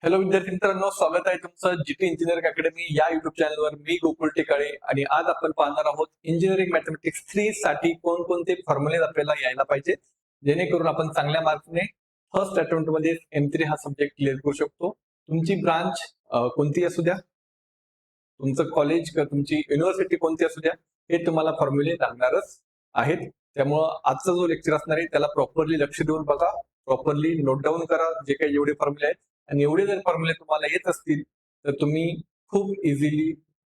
Hello विद्यार्थी मित्रांनो, स्वागत आहे तुमचं जीटी इंजिनिअरिंग अकॅडमी या युट्यूब चॅनलवर. मी गोकुळ टेकाळे आणि आज आपण पाहणार आहोत इंजिनिअरिंग मॅथमॅटिक्स 3 साठी कोणकोणते फॉर्म्युले आपल्याला यायला पाहिजे, जेणेकरून आपण चांगल्या मार्क्सने फर्स्ट अटेम्प्ट मध्ये M3 हा सब्जेक्ट क्लिअर करू शकतो. तुमची ब्रांच कोणती असू द्या, तुमचं कॉलेज किंवा तुमची युनिव्हर्सिटी कोणती असू द्या, हे तुम्हाला फॉर्म्युले लागणारच आहेत. त्यामुळं आजचा जो लेक्चर असणार आहे त्याला प्रॉपरली लक्ष देऊन बघा, प्रॉपरली नोट डाऊन करा जे काही एवढे फॉर्म्युले आहेत. आणि एवढे जर फॉर्म्युले तुम्हाला येत असतील तर तुम्ही खूप इझिली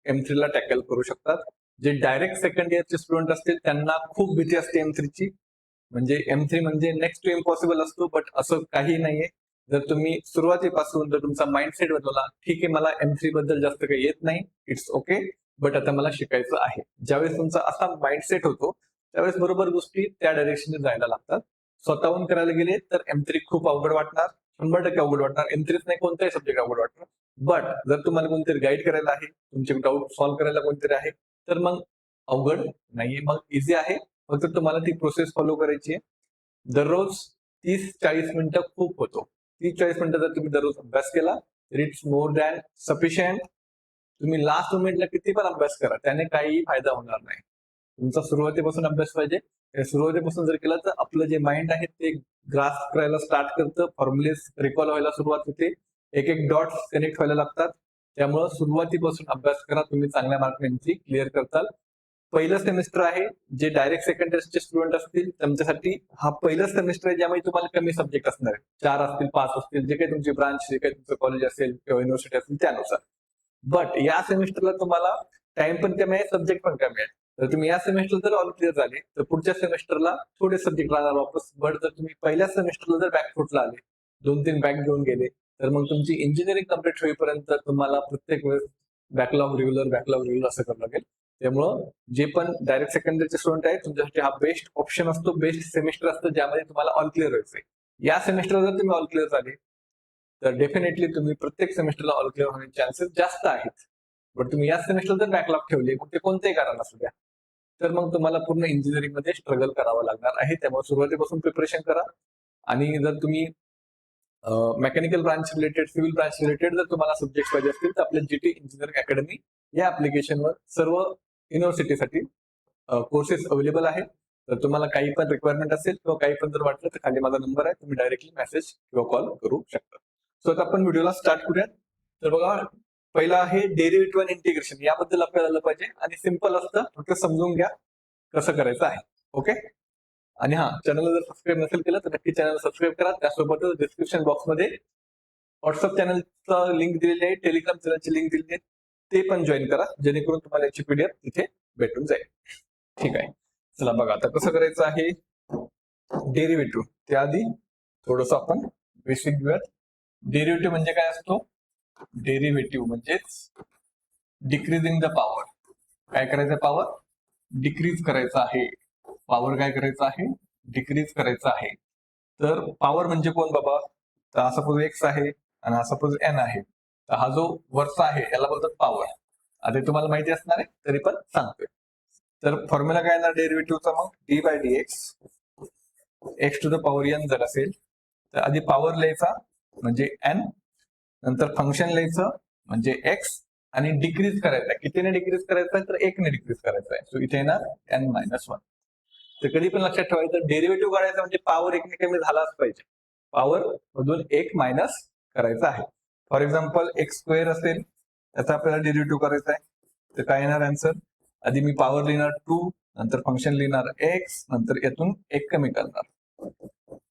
M3 ला टॅकल करू शकतात. जे डायरेक्ट सेकंड इयरचे स्टुडंट असतील त्यांना खूप भीती असते M3 ची. म्हणजे M3 म्हणजे नेक्स्ट टू इम्पॉसिबल असतो, बट असं काही नाहीये. जर तुम्ही सुरुवातीपासून जर तुमचा माइंडसेट बदलला, ठीक आहे मला M3 बद्दल जास्त काही येत नाही, इट्स ओके, बट आता मला शिकायचं आहे. ज्यावेळेस तुमचा असा माइंडसेट होतो त्यावेळेस बरोबर गोष्टी त्या डायरेक्शनने जायला लागतात. स्वतःहून करायला गेले तर M3 खूप अवघड वाटणार, 100% अवघड वाटणार. M3 नाही, कोणताही सब्जेक्ट अवघड वाटणार. बट जर तुम्हाला कोणतरी गाईड करायला आहे, तुमचे डाऊट सॉल्व्ह करायला कोणतरी आहे, तर मग अवघड नाहीये, मग इझी आहे. फक्त तुम्हाला ती प्रोसेस फॉलो करायची आहे. दररोज 30-40 मिनिटं खूप होतो. 30-40 मिनिटं जर तुम्ही दररोज अभ्यास केला तर इट्स मोर दॅन सफिशियंट. तुम्ही लास्ट मोमेंटला किती पण अभ्यास करा, त्याने काहीही फायदा होणार नाही. तुमचा सुरुवातीपासून अभ्यास पाहिजे. सुरुवातीपासून जर केला तर आपलं जे माइंड आहे ते ग्रास्प करायला स्टार्ट करतं, फॉर्म्युलेस रिकॉल व्हायला सुरुवात होते, एक एक डॉट्स कनेक्ट व्हायला लागतात. त्यामुळे सुरुवातीपासून अभ्यास करा, तुम्ही चांगल्या मार्कने क्लिअर करताल. पहिलं सेमिस्टर आहे, जे डायरेक्ट सेकंड इयरचे स्टुडंट असतील त्यांच्यासाठी हा पहिलं सेमिस्टर आहे, ज्यामध्ये तुम्हाला कमी सब्जेक्ट असणार आहे. 4 असतील, 5 असतील, जे काही तुमची ब्रांच, जे काही तुमचं कॉलेज असेल किंवा युनिव्हर्सिटी असेल त्यानुसार. बट या सेमिस्टरला तुम्हाला टाइम पण कमी आहे, सब्जेक्ट पण कमी आहे. तर तुम्ही या सेमिस्टर जर ऑल क्लिअर झाले तर पुढच्या सेमिस्टरला थोडे सब्जेक्ट राहणार वापस. बट जर तुम्ही पहिल्या सेमिस्टरला जर बॅकफुटला आले, 2-3 बॅक घेऊन गेले, तर मग तुमची इंजिनिअरिंग कम्प्लीट होईपर्यंत तुम्हाला प्रत्येक वेळेस बॅकलॉग रेग्युलर असं करावं लागेल. त्यामुळं जे पण डायरेक्ट सेकंड इयरचे स्टुडंट आहेत तुमच्यासाठी हा बेस्ट ऑप्शन असतो, बेस्ट सेमिस्टर असतं, ज्यामध्ये तुम्हाला ऑल क्लिअर व्हायचंय. या सेमिस्टर जर तुम्ही ऑल क्लिअर झाले तर डेफिनेटली तुम्ही प्रत्येक सेमिस्टरला ऑल क्लिअर होण्याचे चान्सेस जास्त आहेत. पण तुम्ही या सेमिस्टर जर बॅकलॉग ठेवले, मग ते कोणतेही कारण असू द्या, तर मग तुम्हाला पूर्ण इंजिनिअरिंग मध्ये स्ट्रगल करावं लागणार आहे. त्यामुळे सुरुवातीपासून प्रिपरेशन करा. आणि जर तुम्ही mechanical branch related, civil branch related जर तुम्हाला सब्जेक्ट पाहिजे असतील तर आपल्या जीटी इंजिनिअरिंग अकॅडमी या ऍप्लिकेशनवर सर्व युनिव्हर्सिटीसाठी कोर्सेस अवेलेबल आहेत. तर तुम्हाला काही पण रिक्वायरमेंट असेल किंवा काही पण जर वाटलं तर खाली माझा नंबर आहे, तुम्ही डायरेक्टली मेसेज किंवा कॉल करू शकता. सो आता आपण व्हिडिओला स्टार्ट करूयात. तर बघा, पहिला आहे डेरिव्हेटिव्ह आणि इंटिग्रेशन. याबद्दल आपल्याला आलं पाहिजे आणि सिंपल असतं, फक्त समजून घ्या कसं करायचं आहे. ओके. आणि हा, चॅनलला जर सबस्क्राईब नसेल केलं तर नक्की चॅनल सबस्क्राईब करा. त्यासोबतच डिस्क्रिप्शन बॉक्समध्ये व्हॉट्सअप चॅनलचा लिंक दिलेली आहे, टेलिग्राम चॅनलची लिंक दिलेली आहे, ते पण जॉईन करा, जेणेकरून तुम्हाला याची पीडीएफ तिथे भेटून जाईल. ठीक आहे, चला बघा आता कसं करायचं आहे डेरिव्हेटिव्ह. त्याआधी थोडस आपण बेसिक घेऊयात. डेरिव्हेटिव्ह म्हणजे काय असतो? डेरिव्हेटिव्ह म्हणजेच डिक्रीजिंग द पॉवर. काय करायचं? पॉवर डिक्रीज करायचा आहे. पॉवर काय करायचं आहे? डिक्रीज करायचं आहे. तर पॉवर म्हणजे कोण बाबा? तर हा सपोज एक्स आहे आणि हा सपोज एन आहे. तर हा जो वरचा आहे याला बोलतात पॉवर. आता तुम्हाला माहिती असणार आहे तरी पण सांगतोय. तर फॉर्म्युला काय येणार डेरिव्हेटिव्हचा? मग d by d x to the power n जर असेल तर आधी पॉवर लिहायचा म्हणजे एन, नंतर फंक्शन लिहायचं म्हणजे एक्स, आणि डिक्रीज करायचा आहे. कितीने डिक्रीज करायचा आहे? तर 1 ने डिक्रीज करायचा आहे. सो इथे येणार n-1. तर कधी पण लक्षात ठेवायचं, डेरिव्हेटिव्ह काढायचा म्हणजे पॉवर 1 ने कमी झालाच पाहिजे. पॉवर मधून 1 मायनस करायचा आहे. फॉर एक्झाम्पल एक्स स्क्वेअर असेल, त्याचा आपल्याला डेरिव्हेटिव्ह करायचा आहे. तर काय येणार आन्सर? आधी मी पॉवर लिहिणार 2, नंतर फंक्शन लिहिणार एक्स, नंतर यातून 1 कमी करणार.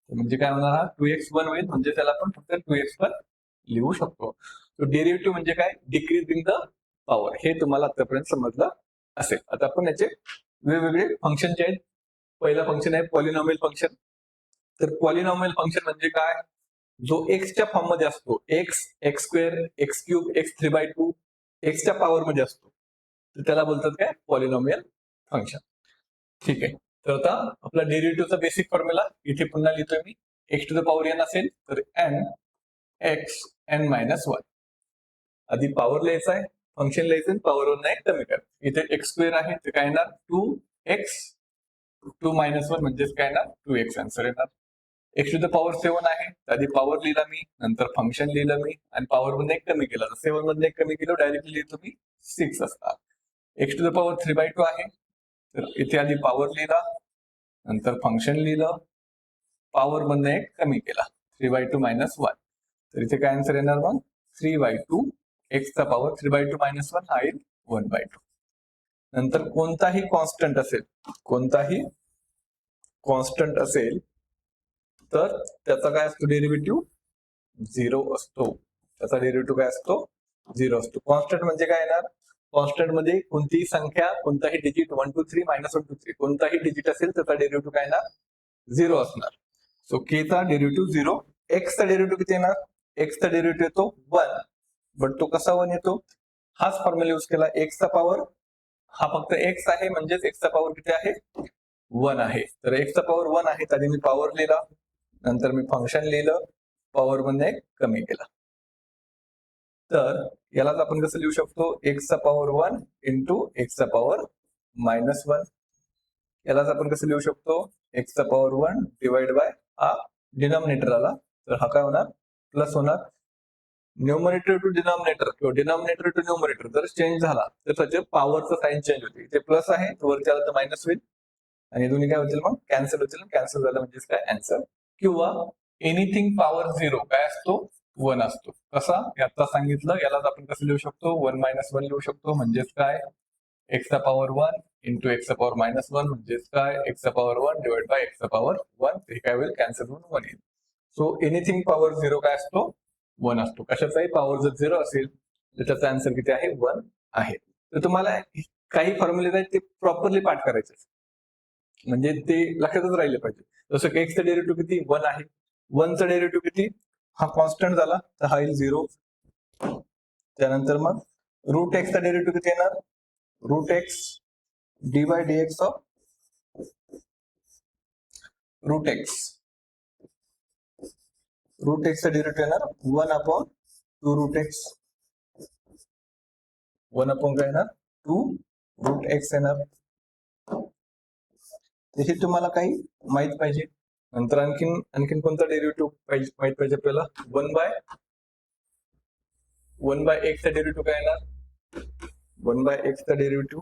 म्हणजे काय होणार? हा 2x1 होईल, म्हणजे त्याला आपण फक्त 2x1 लिहू शकतो. तो डेरिव्हेटिव्ह म्हणजे काय? Decreasing the power. हे तुम्हाला आतापर्यंत समजलं असेल. आता आपण याचे वेगवेगळे फंक्शन जे आहेत, पहिला फंक्शन आहे पॉलिनॉमियल फंक्शन. तर पॉलिनॉमियल फंक्शन म्हणजे काय? जो एक्सच्या फॉर्म मध्ये असतो, x square, x cube, x3/2 एक्सच्या पॉवर मध्ये असतो, तर त्याला बोलतात काय? Polynomial function. ठीक आहे. तर आता आपला डेरिव्हेटिव्हचा बेसिक फॉर्म्युला इथे पुन्हा लिहितोय मी. X to the power n असेल तर एन एक्स n-1. आधी पॉवर लिहायचा आहे, फंक्शन लिहायचं आणि पॉवर वर नाही कमी कर. इथे एक्स स्क्वेअर आहे तर काय येणार? 2x, 2 - 1 म्हणजेच काय येणार? 2x आन्सर येणार. एक्स टू द पॉवर 7 आहे, आधी पॉवर लिहिला मी, नंतर फंक्शन लिहिलं मी आणि पॉवर मधून एक कमी केलं. 7 मधून एक कमी केलं डायरेक्टली लिहितो मी 6 असणार. एक्स टू द पॉवर 3/2 आहे, तर इथे आधी पॉवर लिहिला, नंतर फंक्शन लिहिलं, पॉवर मधून एक कमी केला 3/2 - 1. तर इथे काय आन्सर येणार मग 3/2. एक्सचा पॉवर 3/2 - 1 हा येईल 1/2. नंतर कोणताही कॉन्स्टंट असेल तर त्याचा काय असतो डेरिव्हेटिव्ह 0 असतो. त्याचा डेरिव्हेटिव्ह काय असतो 0 असतो. कॉन्स्टंट म्हणजे काय येणार, कॉन्स्टंट मध्ये कोणतीही संख्या, कोणताही डिजिट 1 2 3 -1 2 3 कोणताही डिजिट असेल त्याचा डेरिव्हेटिव्ह काय येणार 0 असणार. सो के चा डेरिव्हेटिव्ह 0. एक्स चा डेरिव्हेटिव्ह किती येणार, एक्स चा डेरिव्हेटिव्ह येतो 1, बट तो कसा 1 येतो, हाच फॉर्म्युला यूज केला. एक्स चा पॉवर हा फक्त एक्स आहे, म्हणजेच एक्स चा पॉवर किती आहे 1 आहे. तर एक्स चा पॉवर 1 आहे, आधी मी पॉवर लिहिला, नंतर मी फंक्शन लिहिलं, पॉवर मध्ये कमी केला. तर यालाच आपण कसं लिहू शकतो, एक्स चा पॉवर 1 इंटू एक्स चा पॉवर -1. यालाच आपण कसं लिहू शकतो, एक्स चा पॉवर 1 डिवाइड बाय हा डिनॉमिनेटर आला, तर हा काय होणार प्लस होणार. न्यूमरेटर टू डिनॉमिनेटर किंवा डिनॉमिनेटर टू न्यूमरेटर जर चेंज झाला तर त्याचे पॉवरचं साइन चेंज होते. इथे प्लस आहे, वरती आला तर मायनस होईल आणि दोन्ही काय होतील मग कॅन्सल होतील. कॅन्सल झालं म्हणजेच काय आन्सर. किंवा एनिथिंग पॉवर 0 काय असतो 1 असतो. कसा याचा सांगितलं, यालाच आपण कसं लिहू शकतो 1 - 1 लिहू शकतो. म्हणजेच काय एक्सचा पॉवर 1 इंटू एक्सचा पॉवर -1 म्हणजेच काय एक्सचा पॉवर 1 डिवाइड बाय एक्सचा पॉवर 1. हे काय होईल कॅन्सल होऊन 1 येईल. सो एनिथिंग पॉवर 0 काय असतो 1 असतो. कशाचाही पॉवर जर 0 असेल तर त्याचा आन्सर किती आहे 1 आहे. तर तुम्हाला काही फॉर्म्युले आहेत ते प्रॉपरली पाठ करायचे, म्हणजे ते लक्षातच राहिले पाहिजे. जसं की एक्सचा डेरिव्हेटिव्ह किती 1 आहे, 1 चा डेरिव्हेटिव्ह किती, हा कॉन्स्टंट झाला तर हा येईल 0. त्यानंतर मग रूट एक्सचा डेरिव्हेटिव्ह किती येणार, root x d by d x of root x. Root एक्सचा डेरिव्हेटिव्ह येणार 1/2 रूट एक्स. 1 काय येणार 2 रूट एक्स येणार. हे तुम्हाला काही माहित पाहिजे. नंतर आणखीन कोणता डेरिव्हेटिव्ह माहित पाहिजे आपल्याला, 1 बाय एक्स चा डेरिव्हेटिव्ह काय येणार, 1 बाय एक्स चा डेरिव्हेटिव्ह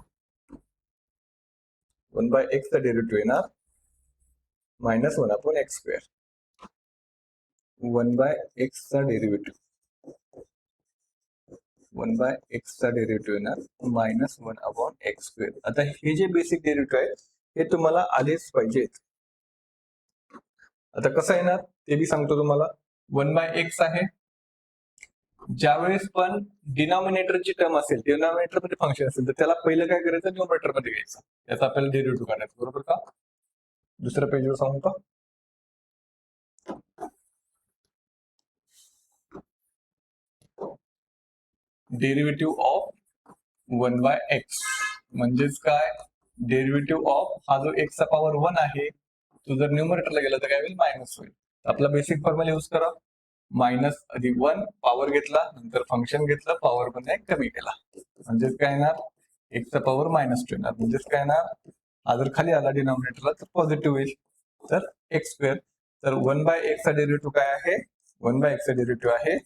येणार -1/x². 1 बाय एक्स चा डेरिव्हेटिव्ह येणार -1/x². आता हे जे बेसिक डेरिव्हेटिव्ह आहेत हे तुम्हाला आलेच पाहिजेत. आता कसं येणार ते बी सांगतो तुम्हाला. 1 बाय एक्स आहे, ज्यावेळेस पण डिनॉमिनेटरची टर्म असेल, डिनॉमिनेटर मध्ये फंक्शन असेल तर त्याला पहिलं काय करायचं न्यूमरेटर मध्ये घ्यायचं, याचा आपल्याला डेरिव्हेटिव्ह काढायचं, बरोबर का. दुसऱ्या पेजवर सांगू का, डेरिव्हेटिव्ह ऑफ 1 बाय एक्स म्हणजेच काय, डेरिव्हेटिव्ह ऑफ हा जो एक्सचा पॉवर 1 आहे तो जर न्यूमरेटरला गेला तर काय होईल मायनस होईल. आपला बेसिक फॉर्म्युला यूज करा, मायनस आधी 1 पॉवर घेतला, नंतर फंक्शन घेतलं, पॉवर मध्ये कमी केला, म्हणजेच काय येणार एक्सचा पॉवर -2 येणार. म्हणजेच काय येणार, हा जर खाली आला डिनॉमिनेटरला तर पॉझिटिव्ह होईल, तर x². तर 1 बाय एक्सचा डेरिव्हेटिव्ह काय आहे, 1 बाय एक्सचा डेरिव्हेटिव्ह आहे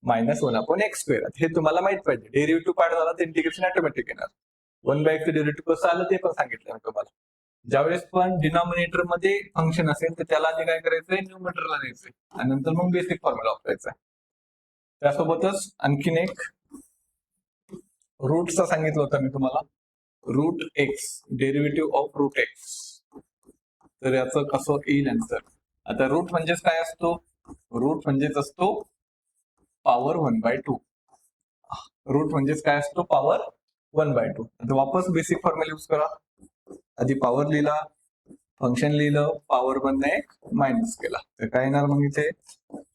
-1/x². हे तुम्हाला माहित पाहिजे. डेरिव्हेटिव्ह पार्ट झाला तर इंटिग्रेशन ऑटोमॅटिक येणार. 1 बाय एक्सचं डेरिव्हेटिव्ह कसं आलं ते पण सांगितलं मी तुम्हाला. ज्यावेळेस पण डिनॉमिनेटर मध्ये फंक्शन असेल तर त्याला आधी काय करायचंय न्यूमरेटरला न्यायचंय आणि नंतर मग बेसिक फॉर्म्युला वापरायचा. त्यासोबतच आणखीन एक रूटचा सांगितलं होतं मी तुम्हाला, root x, derivative of root x. तर याचं कसं येईल आन्सर. आता रूट म्हणजेच काय असतो, रूट म्हणजेच असतो पॉवर 1/2. रूट म्हणजेच काय असतो पॉवर 1/2. आता वापस बेसिक फॉर्म्युला यूज करा, आधी पॉवर लिहिला, फंक्शन लिहिलं, पॉवर मधनं एक मायनस केला, तर काय येणार मग इथे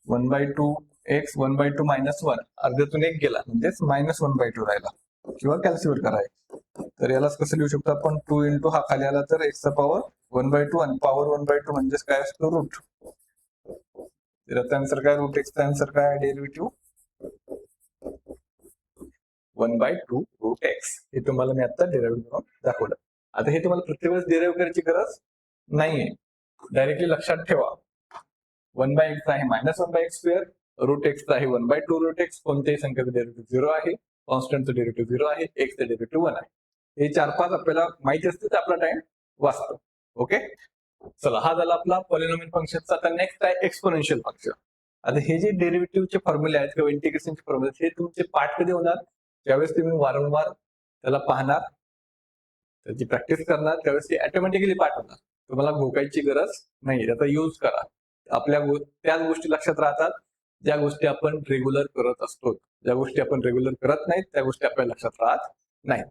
1/2 एक्स 1/2 -1 अर्ध्यातून एक गेला म्हणजेच -1/2 राहिला, किंवा कॅल्क्युलेट करायचं. तर यालाच कसं लिहू शकतो आपण 2 इंटू हा खाली आला तर एक्सचा पॉवर 1/2 आणि पॉवर 1/2 म्हणजेच काय असतो रूट. तर याचा आन्सर काय, रूट एक्सचा आन्सर काय डेरिव्हेटिव्ह 1/2 रूट एक्स. हे तुम्हाला मी आता डेरिव्हेटिव्ह करून दाखवलं. आता हे तुम्हाला प्रत्येक वेळेस डेरिव्ह करायची गरज नाहीये, डायरेक्टली लक्षात ठेवा. 1/x आहे -1/x², रूट एक्सचा आहे 1/2 रूट एक्स, कोणत्याही संख्येचं डेरिव्हेटिव्ह 0 आहे, कॉन्स्टंटचं डेरिव्हेटिव्ह 0 आहे, एक्सचं डेरिव्हेटिव्ह 1 आहे. हे 4-5 आपल्याला माहिती असते तर आपला टाइम वाचतो. ओके, चला हा झाला आपला पॉलिनॉमियल फंक्शनचा. आता नेक्स्ट आहे एक्सपोनेन्शियल फंक्शन. आता हे जे डेरिव्हेटिव्हचे फॉर्म्युले आहेत किंवा इंटिग्रेशनचे फॉर्म्युले हे तुमचे पाठ कधी होणार, ज्यावेळेस तुम्ही वारंवार त्याला पाहणार, त्याची प्रॅक्टिस करणार, त्यावेळेस ते ऑटोमॅटिकली पाठ होणार. तुम्हाला घोकायची गरज नाही, त्याचा यूज करा. आपल्या त्याच गोष्टी लक्षात राहतात ज्या गोष्टी आपण रेग्युलर करत असतो. ज्या गोष्टी आपण रेग्युलर करत नाहीत त्या गोष्टी आपल्या लक्षात राहत नाही,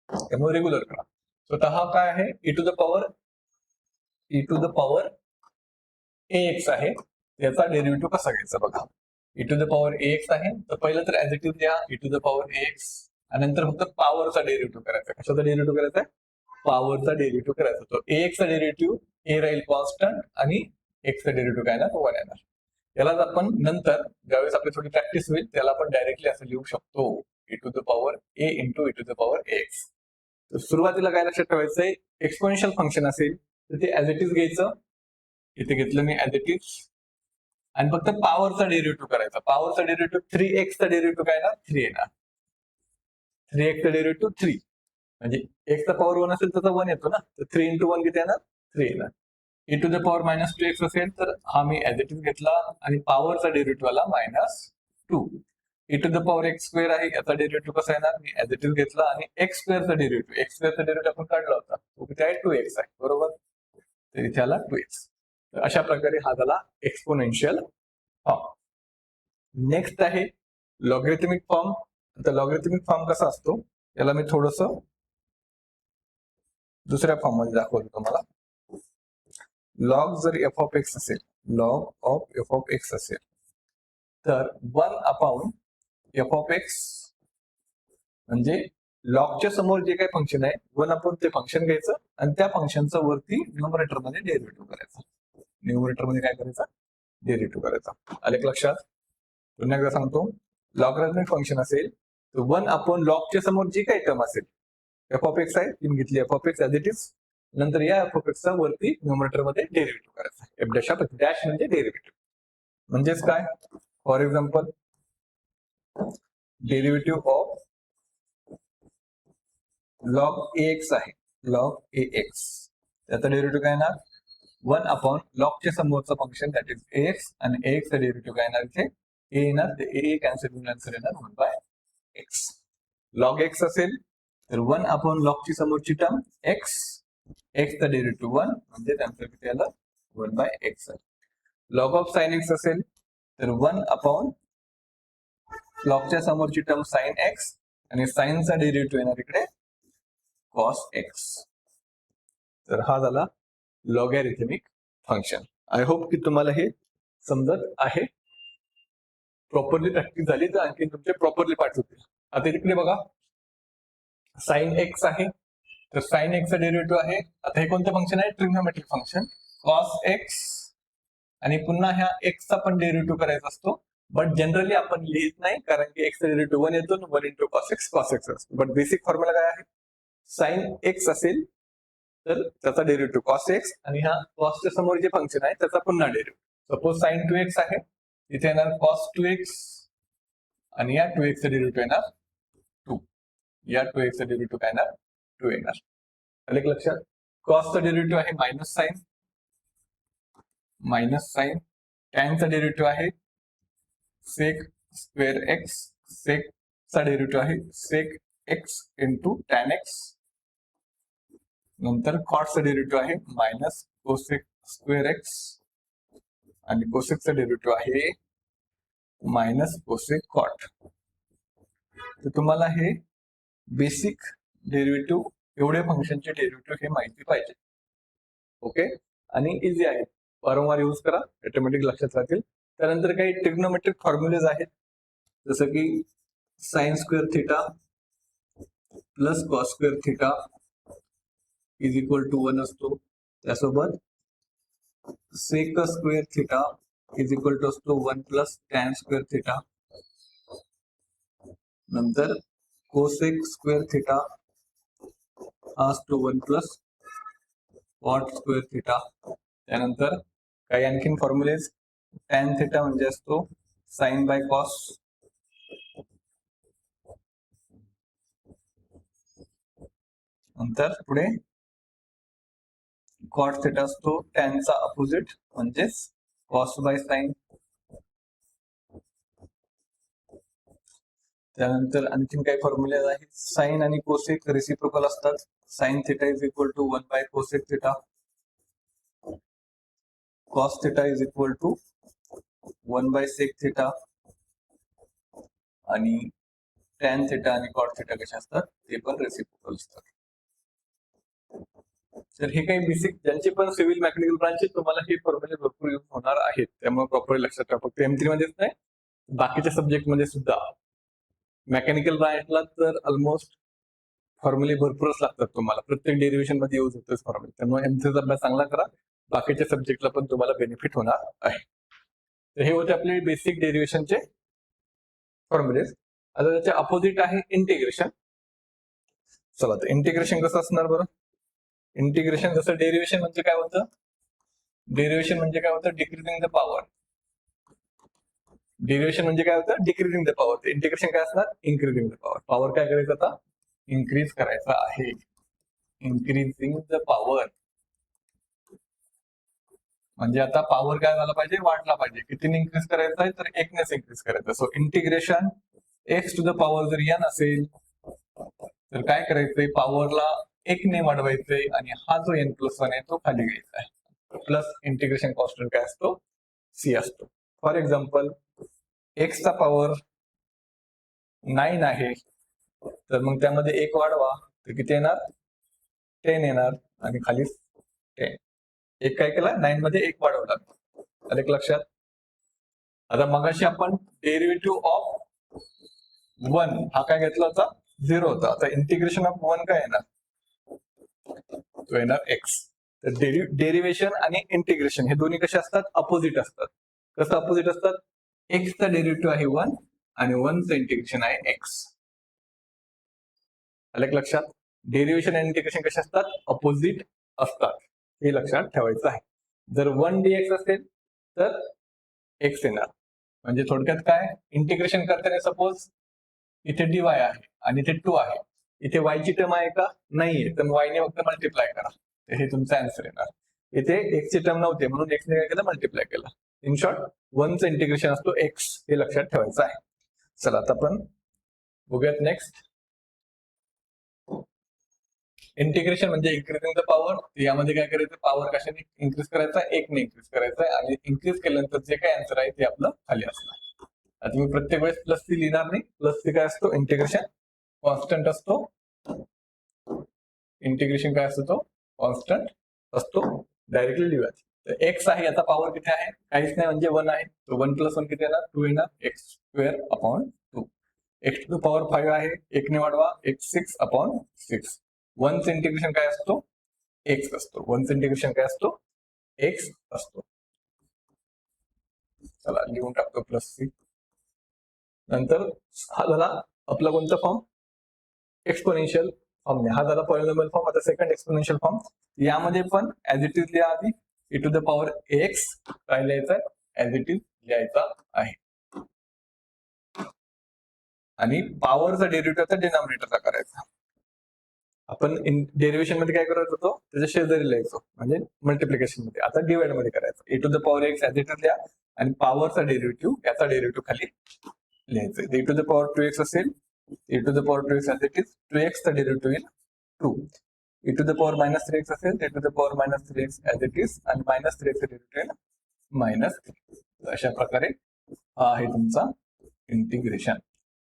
त्यामुळे रेग्युलर करा. स्वतः हा काय आहे, e to the power ax आहे, त्याचा डेरिव्हेटिव्ह कसा घ्यायचा बघा. e to the power ax आहे, तर पहिलं तर ऍज इट इज द्या e to the power ax, आणि नंतर फक्त पॉवरचा डेरिव्हेटिव्ह करायचा. कशाचा डेरिव्हेटिव्ह करायचा आहे, पॉवरचा डेरिव्हेटिव्ह करायचा. तो ax चा डेरिव्हेटिव्ह a राहील कॉन्स्टंट आणि x चा डेरिव्हेटिव्ह काय येणार, 1 येणार. यालाच आपण नंतर ज्यावेळेस आपली थोडी प्रॅक्टिस होईल त्याला आपण डायरेक्टली असं लिहू शकतो, e to the power a into e to the power ax. तर सुरुवातीला काय लक्षात ठेवायचंय, एक्सपोनेन्शियल फंक्शन असेल तर ते ऍज इट इज घ्यायचं. इथे घेतलं मी ऍज इट इज, आणि फक्त पॉवरचा डेरिव्हेटिव्ह करायचा. पॉवरचा डेरिव्हेटिव्ह 3x चा डेरिव्हेटिव्ह काय येणार, 3 येणार. 3x चा डेरिव्हेटिव्ह 3, म्हणजे x चा पॉवर 1 असेल तर 1 येतो ना, तर 3 इंटू 1 किती येणार, 3 येणार. e to the power -2x असेल तर हा मी ऍज इट इज घेतला आणि पॉवरचा डेरिव्हेटिव्ह आला -2. e to the power x² आहे, याचा डेरिव्हेटिव्ह कसा येणार, मी ऍज इट इज घेतला आणि x² चा डेरिव्हेटिव्ह आपण काढला होता, तो किती आहे, 2x आहे, बरोबर. तर इथे आला 2x. तर अशा प्रकारे हा झाला एक्सपोनेन्शियल फॉर्म. नेक्स्ट आहे लॉगरिथमिक फॉर्म. आता लॉगरिथमिक फॉर्म कसा असतो, याला मी थोडस दुसऱ्या फॉर्म मध्ये दाखवतो तुम्हाला. लॉग जर एफ ऑफ एक्स असेल, log of F of x असेल तर 1 अपॉन एफ ऑफ एक्स, म्हणजे लॉगच्या समोर जे काही फंक्शन आहे 1 अपॉन ते फंक्शन घ्यायचं आणि त्या फंक्शनचं वरती न्यूमरेटर मध्ये डेरिव्हेटिव्ह करायचा. न्यूमरेटर मध्ये काय करायचं, डेरिव्हेटिव्ह करायचा. आले लक्षात. पुन्हा एकदा सांगतो, लॉगरिथमिक फंक्शन असेल तर 1 अपॉन लॉगच्या समोर जी काही टर्म असेल, एफ ऑफ एक्स आहे ती घेतली F of x as it is, नंतर या एफ ऑफ एक्सचा वरती न्यूमरेटर मध्ये डेरिव्हेटिव्ह करायचा. F dash of x dash म्हणजे डेरिव्हेटिव्ह. म्हणजेच काय, for example derivative of log ax आहे, लॉग ax, त्याचा डेरिव्हेटिव्ह काय येणार, 1 अपॉन लॉगच्या समोरचं फंक्शन दॅट इज ax, आणि ax चा डेरिव्हेटिव्ह काय येणार, इथे a येणार, ते a कॅन्सल करून आन्सर येणार 1/x. लॉग x असेल तर 1 अपॉन लॉगची समोरची टर्म x, x चा डेरिव्हेटिव्ह 1, म्हणजे आन्सर किती आलं, 1/x. Log of sign x असेल तर 1 अपॉन लॉगच्या समोरची टर्म साइन x, आणि साइनचा डेरिव्हेटिव्ह येणार इकडे cos x. तर हा झाला लॉगॅरिथमिक फंक्शन. आय होप की तुम्हाला हे समजत आहे. प्रॉपरली प्रॅक्टिस झाली तर आणखी तुमचे प्रॉपरली पाठ होतील. आता इकडे बघा, साइन एक्स आहे, तर साइन एक्सचा डेरिव्हेटिव्ह आहे. आता हे कोणतं फंक्शन आहे, ट्रिग्नोमेट्रिक फंक्शन, cos x, आणि पुन्हा ह्या x चा पण डेरिव्हेटिव्ह करायचा असतो, बट जनरली आपण लिहित नाही कारण की x चा डेरिव्हेटिव्ह 1 येतो, 1 इंटू cos x असतो. बट बेसिक फॉर्म्युला काय आहे, साइन एक्स असेल तर त्याचा डेरिव्हेटिव्ह cos x, आणि ह्या cos च्या समोर जे फंक्शन आहे त्याचा पुन्हा डेरिव्हेटिव्ह. सपोज साइन 2x आहे, इथे येणार cos 2x, आणि या 2x चा डेरिव्हेटिव्ह येणार 2, या 2x चा डेरिव्हेटिव्ह काय येणार, 2 येणार. आले लक्षात. cos चा डेरिव्हेटिव्ह आहे मायनस साइन, tan चा डेरिव्हेटिव्ह आहे sec स्क्वेअर x, sec चा डेरिव्हेटिव्ह आहे sec x into tan x, नंतर cot चा डेरिव्हेटिव्ह आहे मायनस cosec स्क्वेअर x, आणि cosec चा डेरिव्हेटिव्ह आहे मायनस cosec cot. तर तुम्हाला हे बेसिक डेरिव्हेटिव्ह, एवढे फंक्शनचे डेरिव्हेटिव्ह हे माहिती पाहिजे. ओके, आणि इझी आहे, वारंवार यूज करा, ऑटोमॅटिक लक्षात राहतील. त्यानंतर काही ट्रिग्नोमेट्रिक फॉर्म्युलेज आहेत, जसं की sine square theta plus cos square theta is equal to 1 असतो. त्यासोबत sec square theta is equal to असतो 1 प्लस टॅन स्क्वेअर थिटा. नंतर कोसेक स्क्वेअर थिटा हा असतो 1 प्लस कॉट स्क्वेअर थिटा. त्यानंतर काही आणखीन फॉर्म्युलेज टॅन थिटा म्हणजे असतो साइन बाय कॉस, नंतर पुढे कॉट थिटा असतो टॅनचा अपोजिट म्हणजेच कॉस बाय साइन. त्यानंतर आणखीन काही फॉर्म्युले आहेत. साइन आणि कोसेक रेसिप्रोकल असतात. Sine theta is equal to 1 by cosec theta, cos theta is equal to 1 by sec theta, आणि टॅन थिटा आणि कॉट थिटा कसे असतात ते पण रेसिप्रोकल असतात. तर हे काही बेसिक ज्यांचे पण सिव्हिल मेकॅनिकल ब्रांच तुम्हाला हे फॉर्म्युले भरपूर यूज होणार आहेत, त्यामुळे प्रॉपरली लक्षात ठेवा. फक्त M3 मध्येच नाही, बाकीच्या सब्जेक्ट मध्ये सुद्धा. मेकॅनिकल ब्रांचला तर ऑलमोस्ट फॉर्म्युले भरपूरच लागतात तुम्हाला, प्रत्येक डेरिव्हेशन मध्ये यूज होतोच फॉर्म्युले. त्यामुळे M3 चा अभ्यास चांगला करा, बाकीच्या सब्जेक्टला पण तुम्हाला बेनिफिट होणार आहे. तर हे होते आपले बेसिक डेरिव्हेशनचे फॉर्म्युलेज. आता त्याचे अपोजिट आहे इंटिग्रेशन. चला, तर इंटिग्रेशन कसं असणार बरं? इंटिग्रेशन जसं डेरिव्हेशन म्हणजे काय होतं? डेरिव्हेशन म्हणजे काय होतं? Decreasing the power. डेरिव्हेशन म्हणजे काय होतं? Decreasing the power. इंटिग्रेशन काय असणार? Increasing the power. पॉवर काय करायचं आता? इन्क्रीज करायचा आहे. इन्क्रीजिंग द पॉवर म्हणजे आता पॉवर काय झाला पाहिजे? वाढला पाहिजे. कितीने इन्क्रीज करायचा आहे? तर 1 नेच इन्क्रीज करायचं. So integration x to the power जर n असेल तर काय करायचंय? पॉवरला 1 ने वाढवायचंय आणि हा जो n+1 आहे तो खाली घ्यायचा आहे. प्लस इंटिग्रेशन कॉन्स्टंट काय असतो? c असतो. फॉर एक्झाम्पल, एक्स चा पॉवर 9 आहे, तर मग त्यामध्ये 1 वाढवा तर किती येणार? 10 येणार, आणि खाली 10. एक काय केला? 9 मध्ये 1 वाढवला. आलं लक्षात? आता मगाशी आपण डेरिव्हेटिव्ह ऑफ 1 हा काय घेतला होता? 0 होता. आता इंटिग्रेशन ऑफ 1 काय येणार? तो येणार x. तर डेरिव्हेशन आणि इंटिग्रेशन हे दोन्ही कसे असतात? अपोजिट असतात. कसं अपोजिट असतात? x चा डेरिव्हेटिव्ह आहे 1 आणि 1 चं इंटिग्रेशन आहे x. आलं लक्षात? डेरिव्हेशन आणि इंटिग्रेशन कसे असतात? अपोजिट असतात. हे लक्षात ठेवायचं आहे. जर 1 dx असेल तर x येणार. म्हणजे थोडक्यात काय? इंटिग्रेशन करताना सपोज इथे dy आहे आणि इथे 2 आहे. इथे y ची टर्म आहे का? नाहीये, तर y ने फक्त मल्टिप्लाय करा, तर हे तुमचा आन्सर येणार. इथे x ची टर्म नव्हती म्हणून x ने काय केलं? मल्टिप्लाय केलं. इन शॉर्ट 1 चं इंटिग्रेशन असतो x, हे लक्षात ठेवायचं आहे. चला, आता आपण बघूयात नेक्स्ट. इंटिग्रेशन म्हणजे इन्क्रीजिंग द पॉवर. यामध्ये काय करायचं? पॉवर कशाने इन्क्रीज करायचा? 1 ने इन्क्रीज करायचा आहे, आणि इन्क्रीज केल्यानंतर जे काय आन्सर आहे ते आपलं खाली असणार. आता मी प्रत्येक वेळेस प्लस सी लिहिणार नाही. प्लस सी काय असतो? इंटिग्रेशन कॉन्स्टंट असतो. इंटिग्रेशन काय असतो? तो कॉन्स्टंट असतो. डायरेक्टली लिहायचं. तर एक्स आहे, याचा पॉवर किती आहे? काहीच नाही, म्हणजे 1 आहे. तर 1+1 किती येणार? 2 येणार. x²/2. x to the power 5 आहे, 1 ने वाढवा, x6/6. 1 चं इंटिग्रेशन काय असतो? x असतो. 1 चं इंटिग्रेशन काय असतो? x असतो. चला, लिहून टाकतो प्लस सी. नंतर हा झाला आपला कोणता फॉर्म? Exponential form. हा झाला पॉलिनॉमियल फॉर्म. आता सेकंड एक्सपोनेन्शियल फॉर्म. यामध्ये पण ऍज इट इज लिहा आधी. e to the power ax काय लिहायचं आहे? ऍज इट इज लिहायचा आहे. आणि पॉवरचा डेरिव्हेटिव्ह डिनॉमिनेटरचा करायचा. आपण डेरिव्हेशन मध्ये काय करत होतो? त्याच्या शेजारी लिहायचो, म्हणजे मल्टिप्लिकेशन मध्ये. आता डिवाइड मध्ये करायचं. e to the power x as it is लिहा, आणि पॉवरचा डेरिव्हेटिव्ह, याचा डेरिव्हेटिव्ह खाली लिहायचं. e to the power 2x असेल, e to the power 2x as it is 2x चा डेरिव्हेटिव्ह येईल 2. e to the power -3x असेल, e to the power -3x as it is, आणि -3x चा derivative येईल -3. अशा प्रकारे हा आहे तुमचा इंटिग्रेशन.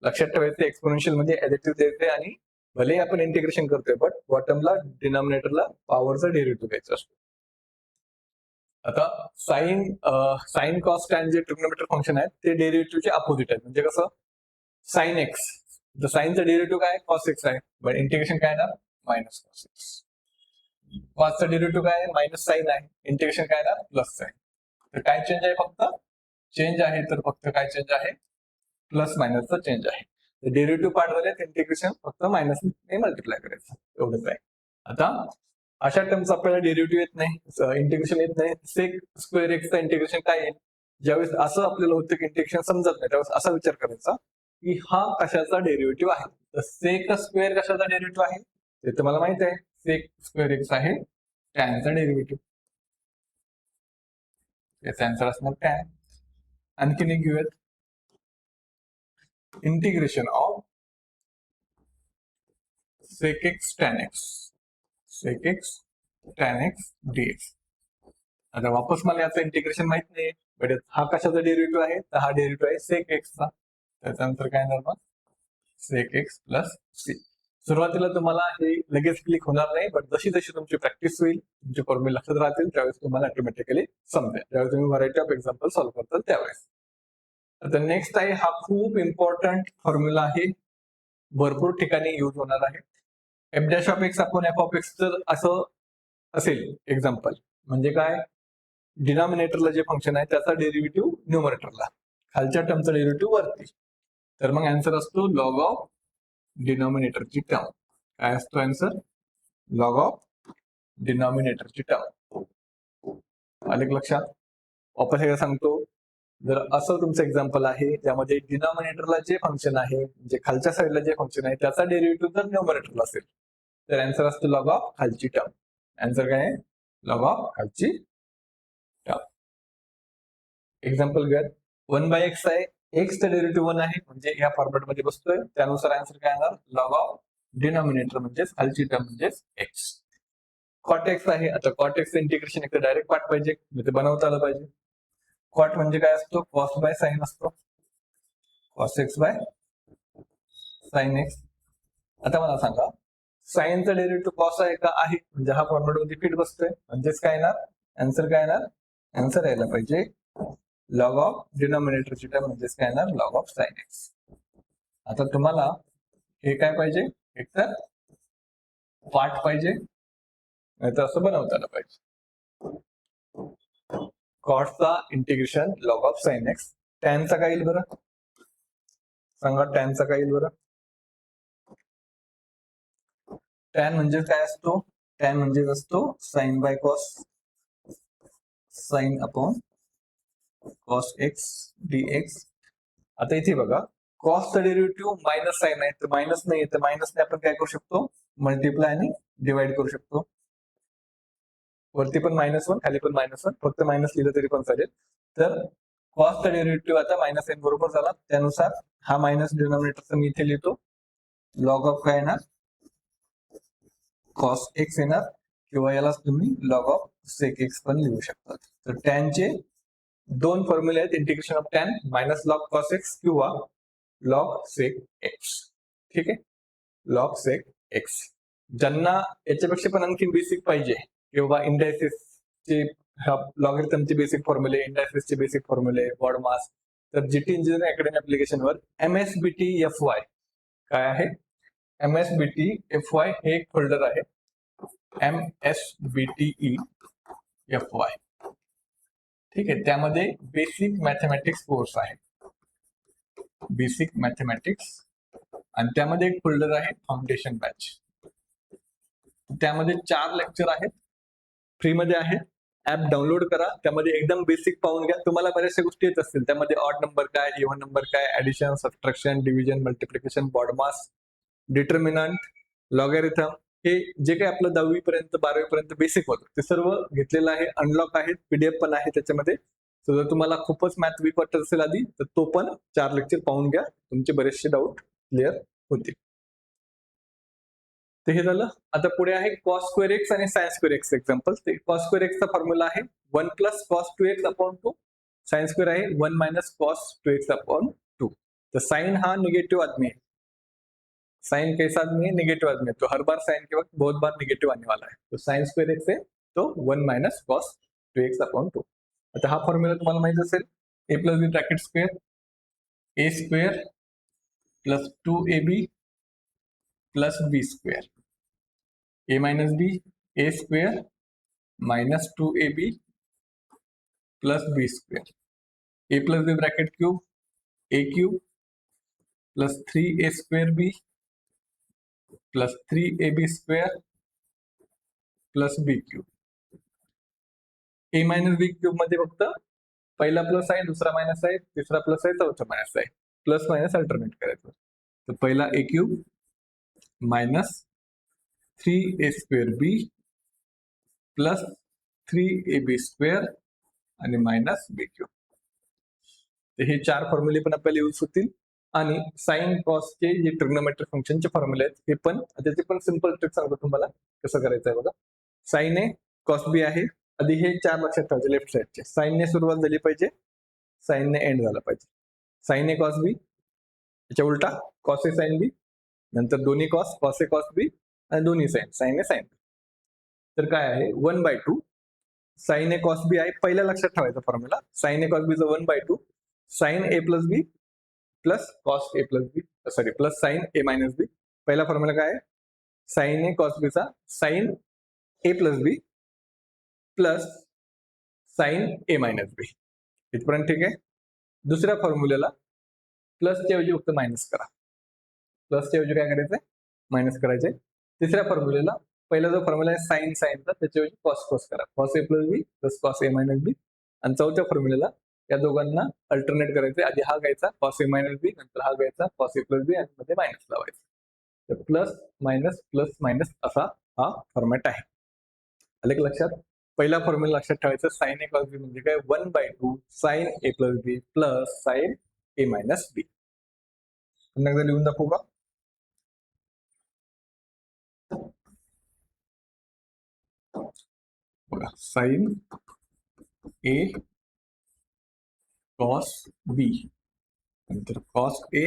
लक्षात ठेवायचं, एक्सपोनेन्शियल मध्ये ऍज इट इज द्यायचे, आणि भले आपण इंटिग्रेशन करतोय बट बॉटमला डिनॉमिनेटरला पॉवरचा डेरिव्हेटिव्ह घ्यायचा असतो. आता साइन कॉस टॅन जे ट्रिग्नोमेट्रिक फंक्शन आहेत ते डेरिव्हेटिव्हचे अपोजिट आहेत. म्हणजे कसं? साइन एक्स, तर साइनचा डेरिव्हेटिव्ह काय? कॉस एक्स आहे, पण इंटिग्रेशन काय येणार? Minus cos x. कॉसचा डेरिव्हेटिव्ह काय आहे? मायनस साइन आहे, इंटिग्रेशन काय येणार? Plus sine. तर काय चेंज आहे? फक्त चेंज आहे, तर फक्त काय चेंज आहे? प्लस मायनसचा चेंज आहे. डेरिव्हेटिव्ह पार्ट झाले, इंटिग्रेशन फक्त मायनस ने मल्टिप्लाय करायचं, एवढंच आहे. आता अशा टर्म्स आपल्याला डेरिव्हेटिव्ह येत नाही, इंटिग्रेशन येत नाही. सेक स्क्वेअर एक्सचं इंटिग्रेशन काय येईल? ज्यावेळेस असं आपल्याला होतं की इंटिग्रेशन समजत नाही त्यावेळेस असा विचार करायचा की हा कशाचा डेरिव्हेटिव्ह आहे. तर सेक स्क्वेअर कशाचा डेरिव्हेटिव्ह आहे ते तुम्हाला माहित आहे. सेक स्क्वेअर एक्स आहे टॅनचा डेरिव्हेटिव्ह. याचा आन्सर असणार टॅन. आणखीन एक घेऊयात. Integration of sec x tan x sec x tan x dx. आता वापस मला याचं इंटिग्रेशन माहित नाही बट हा कशाचा डेरिव्हेटिव्ह आहे तर हा डेरिव्हेटिव्ह आहे sec x चा. त्याचा नंतर काय येणार मग sec x प्लस c. सुरुवातीला तुम्हाला हे लगेच क्लिक होणार नाही बट जशी जशी तुमची प्रॅक्टिस होईल तुमचे फॉर्म्युले लक्षात राहतील त्यावेळेस तुम्हाला ऑटोमॅटिकली समजेल ज्यावेळेस तुम्ही व्हरायटी ऑफ एक्झाम्पल सॉल्व्ह करताल त्यावेळेस. आता नेक्स्ट आहे हा खूप इम्पॉर्टंट फॉर्म्युला आहे भरपूर ठिकाणी यूज होणार आहे. F dash of x upon F of x जर असं असेल एक्झाम्पल म्हणजे काय डिनॉमिनेटरला जे फंक्शन आहे त्याचा डेरिव्हेटिव्ह न्यूमरेटरला खालच्या टर्मचा डेरिव्हेटिव्ह वरती. तर मग आन्सर असतो लॉग ऑफ डिनॉमिनेटरची टर्म. काय असतो आन्सर लॉग ऑफ डिनॉमिनेटरची टर्म. आले लक्षात. वापस एकदा सांगतो जर असं तुमचं एक्झाम्पल आहे ज्यामध्ये डिनॉमिनेटरला जे फंक्शन आहे म्हणजे खालच्या साईडला जे फंक्शन आहे त्याचा डेरिव्हेटिव्ह जर न्यूमरेटरला असेल तर आन्सर असतो लॉग ऑफ खालची टर्म. आन्सर काय आहे लॉग ऑफ खालची टर्म. एक्झाम्पल घेऊयात. 1/x आहे एक्सचा डेरिव्हेटिव्ह 1 आहे म्हणजे या फॉर्मॅट मध्ये बसतोय त्यानुसार आन्सर काय येणार लॉग ऑफ डिनॉमिनेटर म्हणजेच खालची टर्म म्हणजेच एक्स. कॉट एक्स आहे. आता कॉट एक्स इंटिग्रेशन एक डायरेक्ट पार्ट पाहिजे ते बनवता आलं पाहिजे. कॉट म्हणजे काय असतो कॉस बाय साइन असतो cos x by sine x. आता मला सांगा साइनचा डेरिव्हेटिव्ह कॉस आहे का आहे म्हणजे हा फॉर्मॅट मध्ये फिट बसतोय म्हणजेच काय येणार आन्सर काय येणार आन्सर यायला पाहिजे लॉग ऑफ डिनॉमिनेटरची टर्म म्हणजेच काय येणार लॉग ऑफ साइन एक्स. आता तुम्हाला हे काय पाहिजे एक तर पार्ट पाहिजे नाहीतर असं बनवता आलं पाहिजे. कॉटचा integration log of sine x. टॅनचा काय येईल बरं सांगा टॅनचा काय येईल बरं. टॅन म्हणजे काय असतो टॅन म्हणजे असतो sine by cos sine upon cos x dx. आता इथे बघा कॉसचा डेरिव्हेटिव्ह मायनस साइन आहे तर मायनस नाही तर मायनसने आपण काय करू शकतो मल्टिप्लाय आणि डिवाइड करू शकतो. वरती पण -1 खाली पण -1 फक्त मायनस लिहिलं तरी पण चालेल. तर कॉसचा डेरिव्हेटिव्ह आता -n बरोबर झाला त्यानुसार हा मायनस डिनॉमिनेटरचा मी इथे लिहितो लॉग ऑफ काय येणार कॉस एक्स येणार किंवा यालाच तुम्ही लॉग ऑफ सेक एक्स पण लिहू शकता. तर टॅनचे दोन फॉर्म्युले आहेत integration of tan minus log cos x किंवा लॉग सेक एक्स. ठीक आहे लॉग सेक एक्स. ज्यांना याच्यापेक्षा पण आणखी बेसिक पाहिजे किंवा इंडायसिसचे लॉगरिथमचे बेसिक फॉर्म्युले इंडायसिसचे बेसिक फॉर्म्युले बॉड मास तर जीटी इंजिनिअरिंग अकॅडमी ऍप्लिकेशनवर MSBT-FY काय आहे MSBT-FY हे एक फोल्डर आहे MSBTE-FY. ठीक आहे त्यामध्ये बेसिक मॅथमॅटिक्स कोर्स आहे बेसिक मॅथमॅटिक्स आणि त्यामध्ये एक फोल्डर आहे फाउंडेशन बॅच. त्यामध्ये 4 लेक्चर आहेत फ्रीमध्ये आहेत. ऍप डाउनलोड करा त्यामध्ये एकदम बेसिक पाहून घ्या. तुम्हाला बऱ्याचशा गोष्टी येत असतील त्यामध्ये ऑड नंबर काय इव्हन नंबर काय addition subtraction division multiplication BODMAS determinant logarithm हे जे काही आपलं 10वी पर्यंत 12वी पर्यंत बेसिक होतं ते सर्व घेतलेलं आहे. अनलॉक आहेत PDF पण आहे त्याच्यामध्ये. जर तुम्हाला खूपच मॅथ वीक वाटत असेल आधी तर तो पण 4 लेक्चर पाहून घ्या तुमचे बरेचसे डाऊट क्लिअर होतील. ते हे झालं. आता पुढे आहे कॉस स्क्वेअर एक्स आणि sine square x example. Cos square एक्सचा फॉर्म्युला आहे 1 plus cos 2x upon 2. Sine square आहे 1 माइनस कॉस 2x अपॉन 2. तर साइन हा निगेटिव्ह आदमी है. साइन कैसा आदमी है नेगेटिव्ह आदमी है तो हर बार साइन के वक्त बहुत बार नेगेटिव्ह आने वाला है. तो साइन स्क्वेअर एक्स है तो 1 माइनस कॉस 2x अपॉन 2. आता हा फॉर्म्युला तुम्हाला माहित असेल a plus b bracket square a square plus 2ab plus b square a minus b a square minus 2ab plus b square a plus b bracket cube a cube plus 3a square b plus 3ab square plus b cube. a minus b cube मध्ये फक्त पहिला plus आहे, दुसरा minus आहे, तिसरा plus आहे, चौथा minus आहे. प्लस मायनस अल्टरनेट करायचं. तर पहिला ए क्यूब मायनस 3a² बी प्लस 3ab² आणि मायनस बी क्यूब. तर हे 4 फॉर्म्युले पण आपल्याला यूज होतील. आणि साइन कॉसचे जे ट्रिग्नोमेट्रिक फंक्शनचे फॉर्म्युले आहेत हे पण, त्याचे पण सिंपल ट्रिक सांगतो तुम्हाला कसं करायचं आहे बघा. साइन ए कॉस बी आहे. आधी हे 4 लक्षात ठेवायचे लेफ्ट साईडचे. साइनने सुरुवात झाली पाहिजे, साइनने एंड झाला पाहिजे. साइन ए कॉस बी, त्याच्या उलटा कॉस ए साइन बी, नंतर दोन्ही कॉस ए कॉस बी आणि दोन्ही साइन ए साइन बी. तर काय आहे 1/2 साइन ए कॉस बी आहे. पहिल्या लक्षात ठेवायचा फॉर्म्युला. साइन ए कॉस बीचा 1/2 sign A plus B plus cos A plus B, sorry plus sign A minus बी. पहिला फॉर्म्युला काय आहे साइन ए कॉस बीचा साइन ए प्लस बी प्लस साइन ए मायनस बी. इथपर्यंत ठीक आहे. दुसऱ्या फॉर्म्युल्याला प्लसच्या ऐवजी फक्त मायनस करा. प्लसच्या ऐवजी काय करायचंय मायनस करायचंय. तिसऱ्या फॉर्म्युल्याला पहिला जो फॉर्म्युला आहे साइन साइनचा त्याच्या ऐवजी कॉस करा. Cos A plus B plus cos A minus बी. आणि चौथ्या फॉर्म्युल्याला या दोघांना अल्टरनेट करायचे. आधी हा घ्यायचा कॉस ए मायनस बी, नंतर हा घ्यायचा कॉस ए प्लस बी आणि मध्ये मायनस लावायचा. तर प्लस मायनस असा हा फॉर्मॅट आहे. आलं की लक्षात. पहिला फॉर्म्युला लक्षात ठेवायचा साइन ए कॉस बी म्हणजे काय 1/2 साइन ए प्लस बी प्लस साइन ए मायनस बी. पुन्हा एकदा लिहून दाखवू का. बघा साइन ए कॉस बी नंतर कॉस ए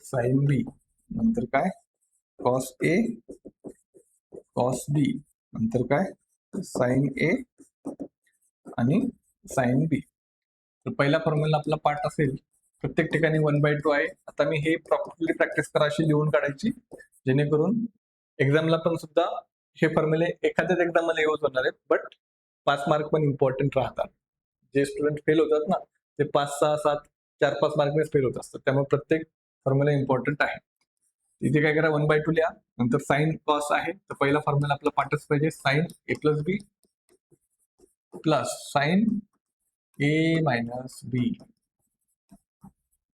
साइन बी नंतर काय कॉस ए कॉस बी नंतर काय साइन ए आणि साइन बी. तर पहिला फॉर्म्युला आपला पार्ट असेल प्रत्येक ठिकाणी 1/2 आहे. आता मी हे प्रॉपरली प्रॅक्टिस करा अशी लिहून काढायची जेणेकरून एक्झामला पण सुद्धा हे फॉर्म्युले एखाद्याच एक्झामला यूज होणार आहेत. बट 5 मार्क पण इम्पॉर्टंट राहतात. जे स्टुडंट फेल होतात ना ते 5, 6, 7, 4-5 मार्कनेच फेल होत असतात. त्यामुळे प्रत्येक फॉर्म्युला इम्पॉर्टंट आहे. इथे काय करा 1/2 लिहा. नंतर साइन कॉस आहे तर पहिला फॉर्म्युला आपला पार्टच पाहिजे साइन ए प्लस बी प्लस साइन ए मायनस बी.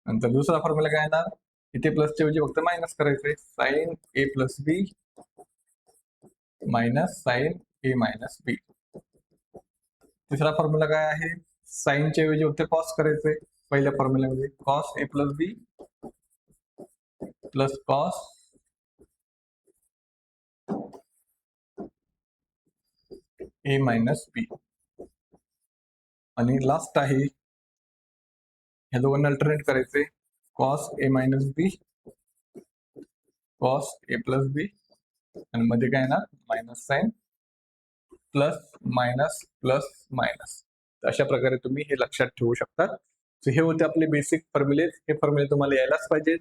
नंतर दुसरा फॉर्म्युला काय येणार इथे प्लसच्या ऐवजी फक्त मायनस करायचंय साइन ए प्लस बी मायनस साइन ए मायनस बी. तिसरा फॉर्म्युला काय आहे साइनच्या ऐवजी फक्त कॉस करायचंय. पहिल्या फॉर्म्युल्यामध्ये cos A plus B plus cos A minus बी. आणि लास्ट आहे ह्या दोघांना अल्टरनेट करायचे cos A minus B cos A plus बी आणि मध्ये काय येणार मायनस साइन प्लस मायनस. अशा प्रकारे तुम्ही हे लक्षात ठेवू शकतात. हे होते आपले बेसिक फॉर्म्युले. हे फॉर्म्युले तुम्हाला यायलाच पाहिजेत.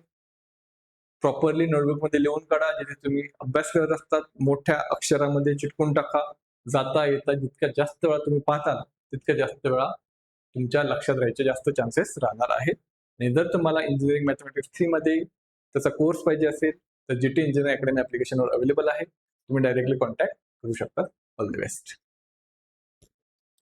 प्रॉपरली नोटबुक मध्ये लिहून काढा. जिथे तुम्ही अभ्यास करत असतात मोठ्या अक्षरामध्ये चिटकून टाका. जाता येता जितक्या जास्त वेळा तुम्ही पाहता तितक्या जास्त वेळा तुमच्या लक्षात राहायचे जास्त चान्सेस राहणार आहेत. आणि जर तुम्हाला इंजिनिअरिंग मॅथमॅटिक्स 3 मध्ये त्याचा कोर्स पाहिजे असेल तर जीटी इंजिनिअरिंग अकॅडमी ऍप्लिकेशनवर अवेलेबल आहे. तुम्ही डायरेक्टली कॉन्टॅक्ट करू शकता. All the best.